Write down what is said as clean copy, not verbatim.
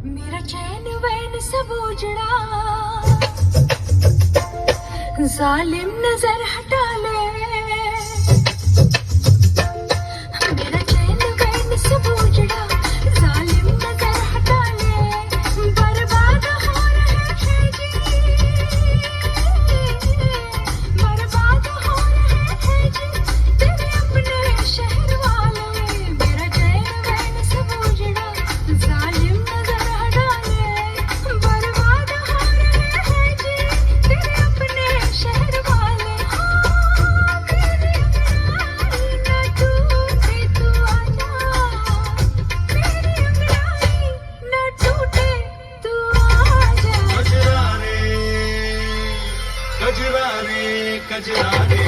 मेरा चैन वैन सब उजड़ा, जालिम नजर हटा ले। मेरा चैन वैन सब उजड़ा, जालिम नजर हटा ले। बर्बाद हो रहे हैं जी, बर्बाद हो रहे हैं जी तेरे अपने शहर वाले। मेरा चैन वैन सब उजड़ा, जालिम नजर हटा ले। बर्बाद हो रहे हैं जी तेरे अपने शहर वाले। मेरी अंगड़ाई न टूटे तू आजा, मेरी अंगड़ाई न टूटे तू आजा। कजरा रे कजरा रे कजरा रे